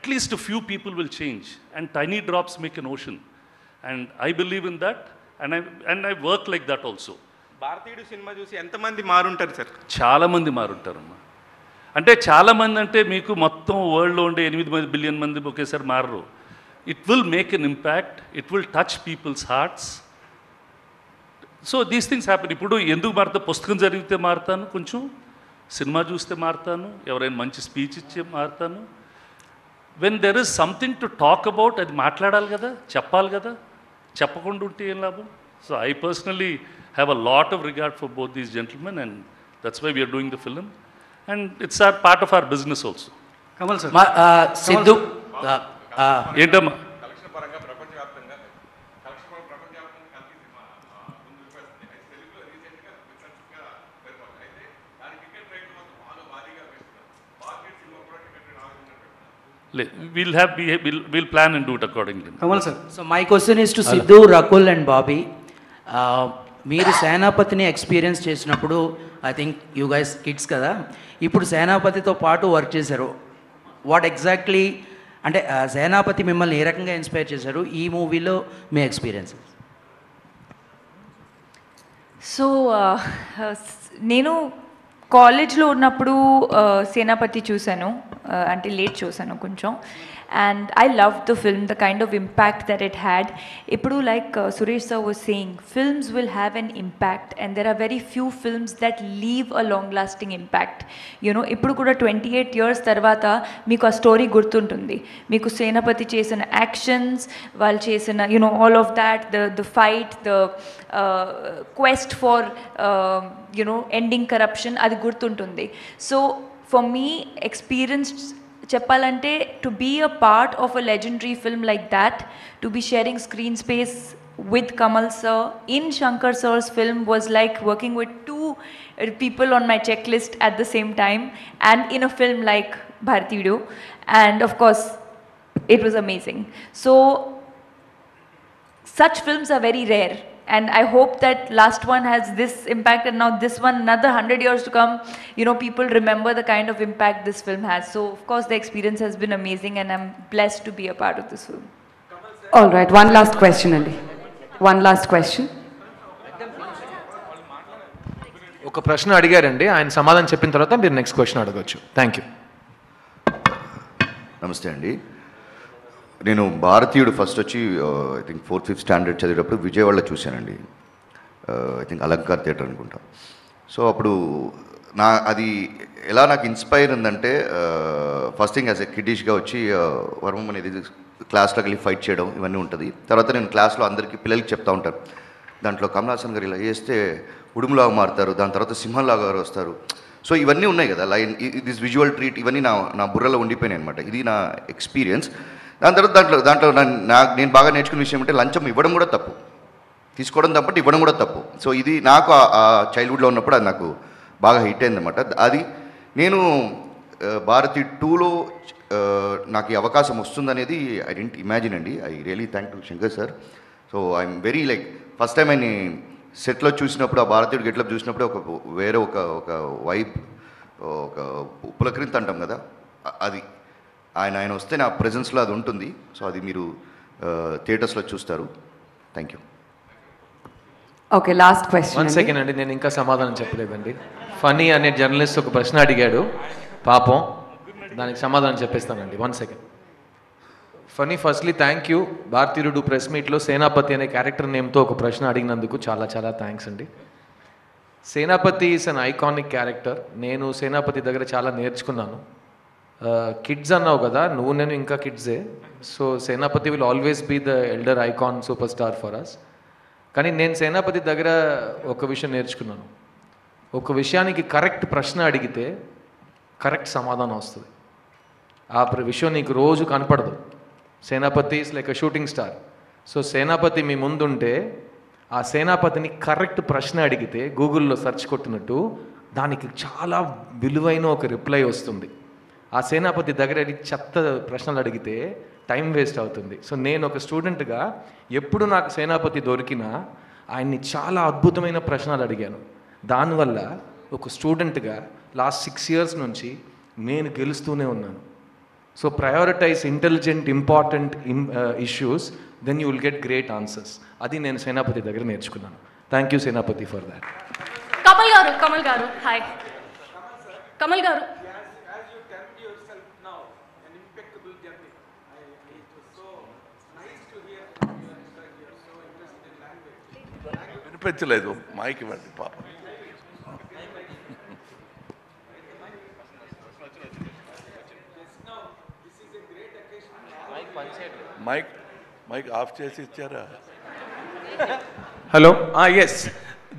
[SPEAKER 1] at least few people will change and tiny drops make an ocean. And I believe in that and I work like that also.
[SPEAKER 12] భారతీయుడు సినిమా చూసి ఎంతమంది మారుంటారు సార్?
[SPEAKER 1] చాలామంది మారుంటారమ్మా. అంటే చాలామంది అంటే మీకు మొత్తం వరల్డ్లో ఉండే 8 బిలియన్ మంది ఒకేసారి మారరు. It will make an impact, it will touch people's hearts. So these things happen. ఇప్పుడు ఎందుకు మారుతా? పుస్తకం చదివితే మారుతాను, కొంచెం సినిమా చూస్తే మారుతాను, ఎవరైనా మంచి స్పీచ్ ఇచ్చే మారుతాను. When there is something to talk about, అది మాట్లాడాలి కదా, చెప్పాలి కదా, చెప్పకుండా ఉంటే ఏం లాభం? So I personally have a lot of regard for both these gentlemen and that's why we're doing the film and it's our part of our business also.
[SPEAKER 14] Kamal sir, Siddhu
[SPEAKER 1] ఏంటమ్మా? We'll plan and do it accordingly.
[SPEAKER 14] Kamal sir, so my question is to Sidhu, Rakul and Bobby. మీరు సేనాపతిని experience చేసినప్పుడు, I think you guys kids కదా, ఇప్పుడు సేనాపతితో పాటు work చేశారు. What exactly అంటే సేనాపతి మిమ్మల్ని ఏ రకంగా ఇన్స్పైర్ చేశారు ఈ మూవీలో మీ ఎక్స్పీరియన్సెస్?
[SPEAKER 15] సో నేను కాలేజ్లో ఉన్నప్పుడు సేనాపతి చూశాను, అంటే లేట్ చూశాను కొంచెం. And I loved the film, the kind of impact that it had. Ippudu, like Suresh sir was saying, films will have an impact and there are very few films that leave a long lasting impact. You know, ippudu kuda 28 years tarvata meeku a story gurtuntundi. Meeku Senapati chesina actions, vaal chesina, you know, all of that, the fight, the quest for you know, ending corruption, adi gurtuntundi. So for me, experienced చెప్పాలంటే to be a part of a legendary film like that, to be sharing screen space with Kamal sir in Shankar sir's film was like working with 2 people on my checklist at the same time and in a film like Bharatiyudu, and of course it was amazing. So such films are very rare and I hope that last one has this impact and now this one, another 100 years to come, you know, people remember the kind of impact this film has. So of course the experience has been amazing and I'm blessed to be a part of this film.
[SPEAKER 10] All right, one last question Andy. One last question.
[SPEAKER 5] ఒక ప్రశ్న అడిగారండి, ఆయన సమాధానం చెప్పిన తర్వాత మీరు next question అడగొచ్చు. Thank you.
[SPEAKER 16] నమస్తే అండి. నేను భారతీయుడు ఫస్ట్ వచ్చి I think 4th 5th standard చదివేటప్పుడు విజయవాడలో చూశానండి. ఐ థింక్ అలంకార్ థియేటర్ అనుకుంటా. సో అప్పుడు అది ఎలా నాకు ఇన్స్పైర్ ఉందంటే ఫస్ట్ థింగ్ యాజ్ ఎ కిడ్డిష్గా వచ్చి వర్మం అనేది క్లాస్లోకి వెళ్ళి ఫైట్ చేయడం ఇవన్నీ ఉంటుంది. తర్వాత నేను క్లాస్లో అందరికీ పిల్లలకి చెప్తా ఉంటాను, దాంట్లో కమల్ హాసన్ గారు ఇలా చేస్తే ఉడుములాగా మారుతారు, దాని తర్వాత సింహంలాగా వస్తారు. సో ఇవన్నీ ఉన్నాయి కదా, లైన్ దిస్ విజువల్ ట్రీట్ ఇవన్నీ నా బుర్రలో ఉండిపోయినాయి అనమాట. ఇది నా ఎక్స్పీరియన్స్. దాని తర్వాత దాంట్లో నేను బాగా నేర్చుకున్న విషయం అంటే లంచం ఇవ్వడం కూడా తప్పు, తీసుకోవడం తప్పటి ఇవ్వడం కూడా తప్పు. సో ఇది నాకు ఆ చైల్డ్హుడ్లో ఉన్నప్పుడు అది నాకు బాగా హిట్ అయిందన్నమాట. అది నేను భారతి 2లో నాకు ఈ అవకాశం వస్తుందనేది ఐ డెంట్ ఇమాజిన్ అండి. I really thank to Shankar sir. So I'm very like first time ఆయన సెట్లో చూసినప్పుడు ఆ భారతీయుడు గెట్లప్ చూసినప్పుడు వేరే ఒక వైబ్, ఒక పులకరింత అంటాం కదా, అది ఆయన వస్తే నా ప్రెజెన్స్లో అది ఉంటుంది. సో అది మీరు థియేటర్స్లో చూస్తారు. Thank you.
[SPEAKER 10] Okay, last question.
[SPEAKER 5] 1 second అండి, నేను ఇంకా సమాధానం చెప్పలేదండి. ఫనీ అనే జర్నలిస్ట్ ఒక ప్రశ్న అడిగాడు పాపం, దానికి సమాధానం చెప్పేస్తానండి. 1 second. Phani, firstly thank you. Bharateeyudu press మీట్లో సేనాపతి అనే క్యారెక్టర్ నేమ్తో ఒక ప్రశ్న అడిగినందుకు చాలా చాలా థ్యాంక్స్ అండి. సేనాపతి ఈస్ అన్ ఐకానిక్ క్యారెక్టర్. నేను సేనాపతి దగ్గర చాలా నేర్చుకున్నాను. కిడ్స్ అన్నావు కదా, నువ్వు నేను ఇంకా కిడ్సే. So Senapathi will always be the elder icon super star for us. కానీ నేను సేనాపతి దగ్గర ఒక విషయం నేర్చుకున్నాను. ఒక విషయానికి కరెక్ట్ ప్రశ్న అడిగితే కరెక్ట్ సమాధానం వస్తుంది. ఆ విషయం నీకు రోజు కనపడదు. Senapathi is like a shooting star. So Senapathi మీ ముందుంటే ఆ సేనాపతిని కరెక్ట్ ప్రశ్న అడిగితే గూగుల్లో సెర్చ్ కొట్టినట్టు దానికి చాలా విలువైన ఒక రిప్లై వస్తుంది. ఆ సేనాపతి దగ్గర చెత్త ప్రశ్నలు అడిగితే టైం వేస్ట్ అవుతుంది. సో నేను ఒక స్టూడెంట్గా ఎప్పుడు నాకు సేనాపతి దొరికినా ఆయన్ని చాలా అద్భుతమైన ప్రశ్నలు అడిగాను. దానివల్ల ఒక స్టూడెంట్గా లాస్ట్ 6 years నుంచి నేను గెలుస్తూనే ఉన్నాను. So prioritize intelligent important issues, then you will get great answers. అది నేను సేనాపతి దగ్గర నేర్చుకున్నాను. Thank you Senapathi for that.
[SPEAKER 17] Kamal garu hi. Kamal గారు,
[SPEAKER 2] వినిపించలేదు, మైక్ ఇవ్వండి పాప. మైక్ ఆఫ్ చేసి ఇచ్చారా?
[SPEAKER 18] Hello. Yes.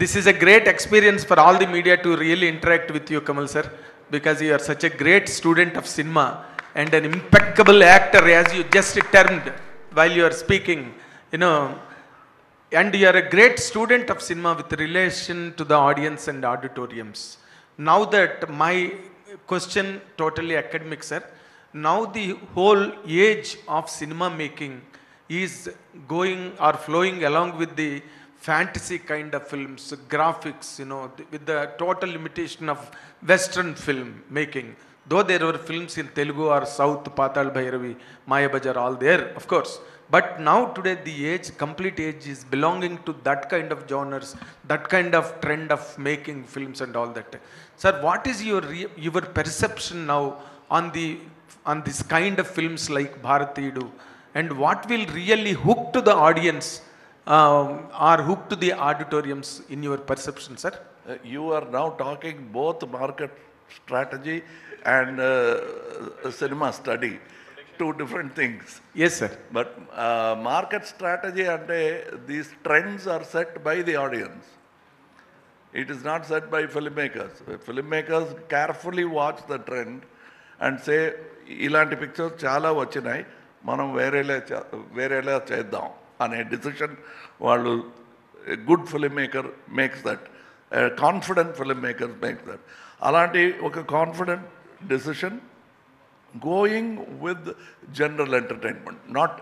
[SPEAKER 18] This is a great experience for all the media to really interact with you, Kamal sir, because you are such a great student of cinema and an impeccable actor, as you just termed while you are speaking, you know, and you are a great student of cinema with relation to the audience and auditoriums. Now that my question totally academic, sir, now the whole age of cinema making is going or flowing along with the fantasy kind of films, graphics, you know, with the total limitation of Western film making. Though there were films in Telugu or South, Patal Bhairavi, Maya Bajar, all there, of course. But now today the age, complete age is belonging to that kind of genres, that kind of trend of making films and all that. Sir, what is your perception now on this kind of films like Bharatiyudu, and what will really hook to the audience or hook to the auditoriums in your perception, sir?
[SPEAKER 2] You are now talking both market strategy and cinema study. Two different things.
[SPEAKER 18] Yes, sir.
[SPEAKER 2] But market strategy and these trends are set by the audience. It is not set by filmmakers. Filmmakers carefully watch the trend and say, ఇలాంటి pictures చాలా వచ్చినాయి, మనం వేరేలా చేద్దాం అనే decision వాళ్ళు, good film maker makes that, confident film maker makes that. అలాంటి ఒక confident decision going with general entertainment, not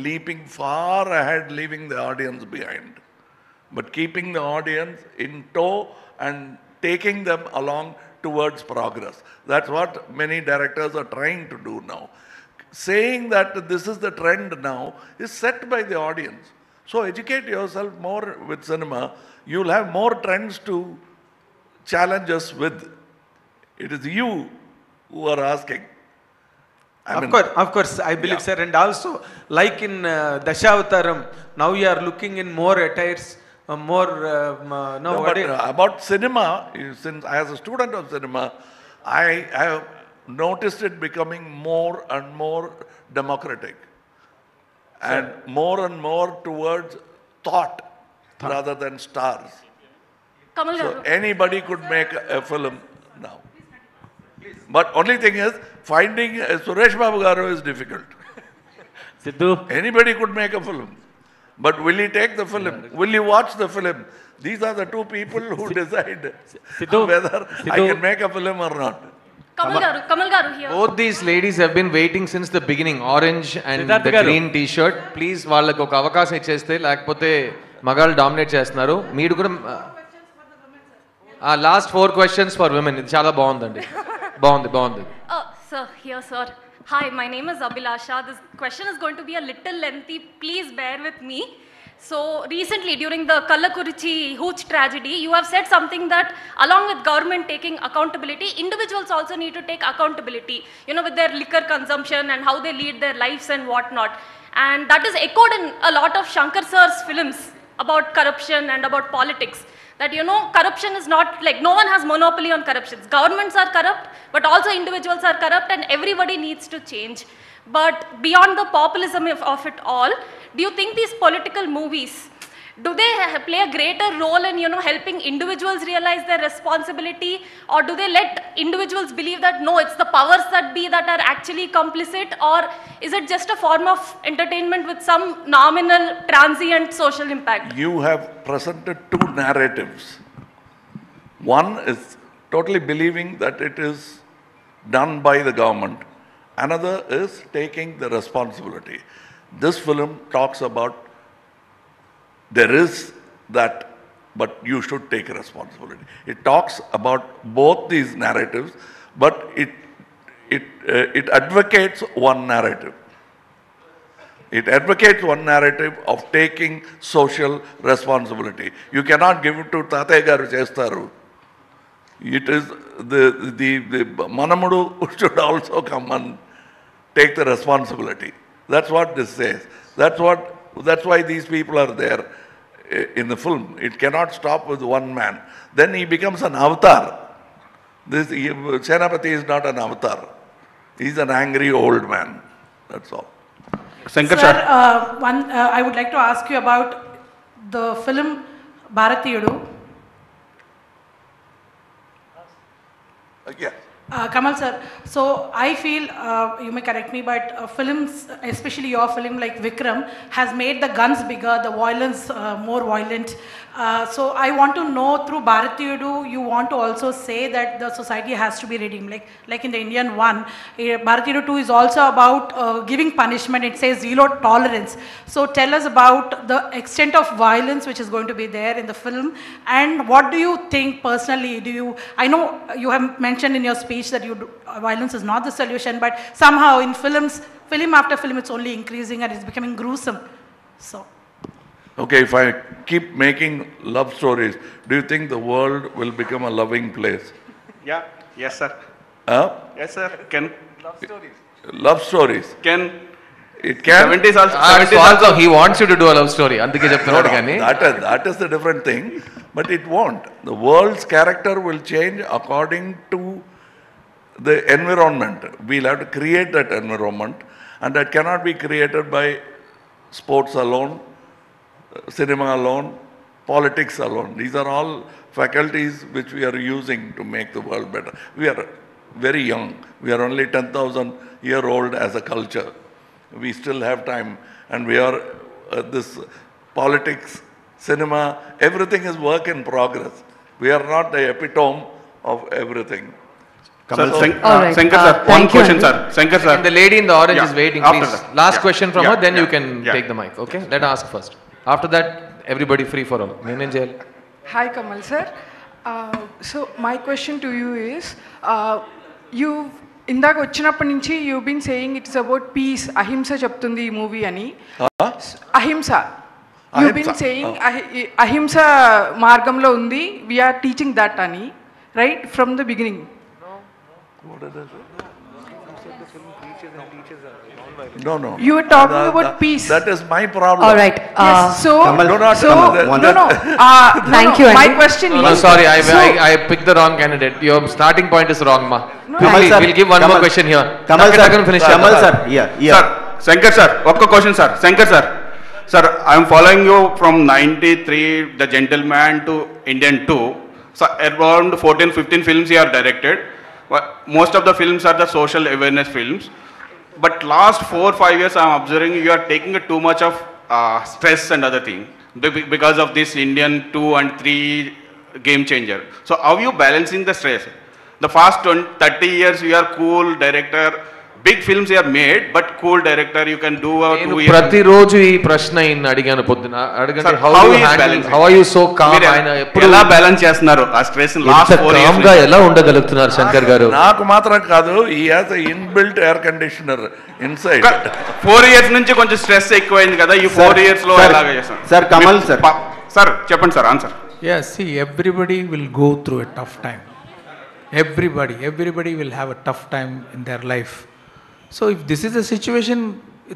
[SPEAKER 2] leaping far ahead, leaving the audience behind, but keeping the audience in tow and taking them along towards progress. That's what many directors are trying to do now. Saying that this is the trend now is set by the audience. So educate yourself more with cinema. You'll have more trends to challenge us with. It is you who are asking.
[SPEAKER 18] Of course, I believe, sir. And also, like in Dashavataram, now you are looking in more attires,
[SPEAKER 2] about cinema, since as a student of cinema, I have noticed it becoming more and more democratic, and more towards thought rather than stars.
[SPEAKER 17] Kamal
[SPEAKER 2] So
[SPEAKER 17] garu.
[SPEAKER 2] anybody could make a film now. But only thing is, finding Suresh Babu garu is difficult.
[SPEAKER 19] Sidhu.
[SPEAKER 2] Anybody could make a film. But will he take the film? Will he watch the film? These are the two people who decide whether I can make a film or not.
[SPEAKER 17] Kamal garu here.
[SPEAKER 5] Both these ladies have been waiting since the beginning. Orange and
[SPEAKER 19] Siddharth
[SPEAKER 5] the
[SPEAKER 19] garu.
[SPEAKER 5] green t-shirt. Please వాళ్ళకి ఒక అవకాశం ఇచ్చేస్తే లేకపోతే మగాళ్ళు dominate చేస్తున్నారు. మీరు కూడా last 4 questions for women. ఇది చాలా బాగుందండి. బాగుంది.
[SPEAKER 17] Sir, here, sir. Hi, my name is Abhilasha. This question is going to be a little lengthy. Please bear with me. So, recently, during the Kallakurichi Hooch tragedy, you have said something that along with government taking accountability, individuals also need to take accountability, you know, with their liquor consumption and how they lead their lives and whatnot. And that is echoed in a lot of Shankar sir's films about corruption and about politics. That, you know, corruption is not like, no one has monopoly on corruption. Governments are corrupt, but also individuals are corrupt, and everybody needs to change. But beyond the populism of it all, do you think these political movies, do they play a greater role in, you know, helping individuals realize their responsibility, or do they let individuals believe that no, it's the powers that be that are actually complicit, or is it just a form of entertainment with some nominal transient social impact?
[SPEAKER 2] You have presented two narratives. One is totally believing that it is done by the government. Another is taking the responsibility. This film talks about there is that, but you should take responsibility. It talks about both these narratives, but it advocates one narrative. It advocates one narrative of taking social responsibility. You cannot give it to Tataya garu chestaru. It is the Manamudu should also come and take the responsibility. That's what this says. That's why these people are there in the film. It cannot stop with one man. Then he becomes an avatar. Senapati is not an avatar. He's an angry old man. That's all.
[SPEAKER 20] Shankar sir, I would like to ask you about the film Bharatiyudu.
[SPEAKER 2] Yeah.
[SPEAKER 20] Kamal sir, so I feel, you may correct me, but films, especially your film like Vikram, has made the guns bigger, the violence more violent. So I want to know, through Bharatiyudu, you want to also say that the society has to be redeemed. Like in the Indian one, Bharatiyudu 2 is also about giving punishment. It says zero tolerance. So tell us about the extent of violence which is going to be there in the film, and what do you think personally? I know you have mentioned in your speech that violence is not the solution, but somehow in film after film, it's only increasing and it's becoming gruesome. So.
[SPEAKER 2] Okay, if I keep making love stories, do you think the world will become a loving place?
[SPEAKER 19] Yeah, yes sir. Yes sir, can.
[SPEAKER 2] Love stories.
[SPEAKER 19] Can.
[SPEAKER 2] It can.
[SPEAKER 19] 70s
[SPEAKER 5] also he wants you to do a love story. అందుకే చెప్తున్నాడు కానీ.
[SPEAKER 2] That is the different thing, but it won't. The world's character will change according to the environment. We'll have to create that environment, and that cannot be created by sports alone, cinema alone, politics alone. These are all faculties which we are using to make the world better. We are very young. We are only 10,000-year-old as a culture. We still have time, and we are this politics, cinema, everything is work in progress. We are not the epitome of everything.
[SPEAKER 19] Shankar sir, one question sir. Shankar sir.
[SPEAKER 5] And the lady in the orange is waiting, please. Last question from her, then you can take the mic, okay? Let her ask first. After that, everybody free for all.
[SPEAKER 21] Hi Kamal sir. So my question to you is, ఇందాక వచ్చినప్పటి నుంచి you been saying it's about peace, అహింస చెప్తుంది ఈ movie అని. అహింస you been saying అహింస మార్గంలో ఉంది, వీఆర్ టీచింగ్ దట్ అని, right from the beginning.
[SPEAKER 2] No.
[SPEAKER 21] You were talking about peace.
[SPEAKER 2] That is my problem.
[SPEAKER 10] All right.
[SPEAKER 21] Yes, so,
[SPEAKER 2] Do not-
[SPEAKER 21] so no.
[SPEAKER 10] Thank you,
[SPEAKER 21] My
[SPEAKER 10] Andy.
[SPEAKER 21] question
[SPEAKER 5] No,
[SPEAKER 21] is.
[SPEAKER 5] sorry,
[SPEAKER 21] So-
[SPEAKER 5] I picked the wrong candidate. Your starting point is wrong, ma.
[SPEAKER 4] Kamal sir,
[SPEAKER 5] We'll give one more question here.
[SPEAKER 4] Kamal sir,
[SPEAKER 5] Finish
[SPEAKER 4] Kamal sir,
[SPEAKER 19] Sir, Shankar sir, ఒక్క question sir. Shankar sir. Sir, I am following you from 93, The Gentleman to Indian 2. So around 14-15 films you have directed. Most of the films are the social awareness films. But last 4-5 years I am observing you are taking too much of stress and other thing because of this Indian 2 and 3 game changer. So how are you balancing the stress? The past 30 years you are cool director. Big films you have made, but cool director you can do a 2 years.
[SPEAKER 5] ప్రతిరోజు ఈ ప్రశ్న ఈయన అడిగాను పొద్దున అడగండి.
[SPEAKER 19] Sir,
[SPEAKER 5] how
[SPEAKER 19] how
[SPEAKER 5] you
[SPEAKER 19] is
[SPEAKER 5] handle,
[SPEAKER 19] balancing?
[SPEAKER 5] How are you so calm?
[SPEAKER 19] మీరు
[SPEAKER 5] ఆయన ఎప్పుడు
[SPEAKER 19] ఎలా బ్యాలెన్స్ చేస్తున్నారు ఆ స్ట్రెస్ లాస్ట్ 4
[SPEAKER 5] కామ్ గా ఎలా ఉండగలుగుతున్నారు శంకర్ గారు?
[SPEAKER 2] నాకు మాత్రం కాదు, ఈ has inbuilt air conditioner inside.
[SPEAKER 19] 4 years నుంచి కొంచెం స్ట్రెస్ ఎక్కువైంది కదా, ఈ 4 ఇయర్స్ లో ఎలాగ చేస్తారు?
[SPEAKER 4] Sir Kamal sir.
[SPEAKER 19] సార్ చెప్పండి sir answer.
[SPEAKER 3] Yes, see, everybody will go through a tough time. Everybody will have a tough time in their life. So if this is the situation,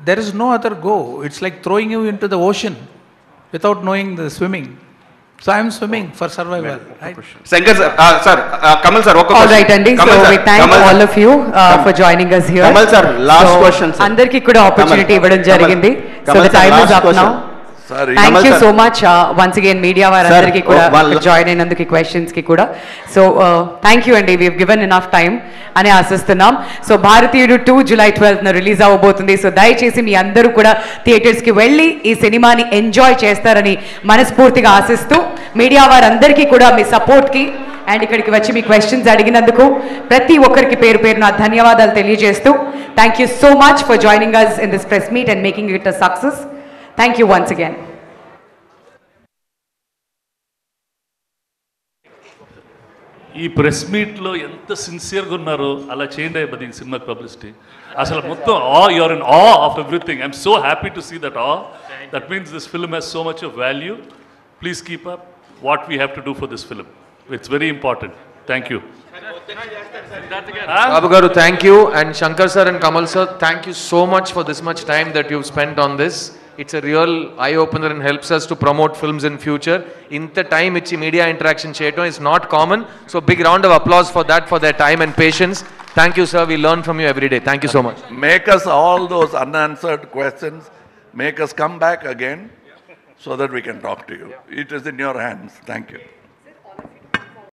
[SPEAKER 3] there is no other go. It's like throwing you into the ocean without knowing the swimming. So I am swimming for survival. Right?
[SPEAKER 19] Shankar sir, Kamal sir ఒక్క
[SPEAKER 10] All right, Andy. So we thank all of you for joining us here.
[SPEAKER 4] Kamal sir, last question, sir.
[SPEAKER 10] అందరికీ కూడా opportunity ఇవ్వడం జరిగింది. So the time is up now. Thank you so much once again media వారందరికీ కూడా join అయినందుకు questions కి కూడా. So thank you అండి, we have given enough time అని ఆశిస్తున్నాం. సో భారతీయుడు 2 జూలై 12న రిలీజ్ అవ్వబోతుంది. సో దయచేసి మీ అందరూ కూడా థియేటర్స్కి వెళ్ళి ఈ సినిమాని ఎంజాయ్ చేస్తారని మనస్ఫూర్తిగా ఆశిస్తూ మీడియా వారందరికీ కూడా మీ సపోర్ట్కి అండ్ ఇక్కడికి వచ్చి మీ క్వశ్చన్స్ అడిగినందుకు ప్రతి ఒక్కరికి పేరు పేరున ధన్యవాదాలు తెలియజేస్తూ thank you so much for joining us in this press meet and making it a success. Thank you once again.
[SPEAKER 1] ఈ ప్రెస్ మీట్లో ఎంత సిన్సియర్గా ఉన్నారో అలా చేయండి అయిపోతుంది ఈ సినిమాకి పబ్లిసిటీ. అసలు మొత్తం you're in of everything. I'm so happy to see that that means this film has so much of value. Please keep up what we have to do for this film. It's very important. Thank you.
[SPEAKER 5] Babu garu, thank you, and Shankar sir and Kamal sir, thank you so much for this much time that you've spent on this. It's a real eye opener and helps us to promote films in future. Inta time ichi media interaction cheyatam is not common, so big round of applause for that, for their time and patience. Thank you sir, we learn from you every day. Thank you so much.
[SPEAKER 2] Make us all those unanswered questions, make us come back again so that we can talk to you. It is in your hands. Thank you.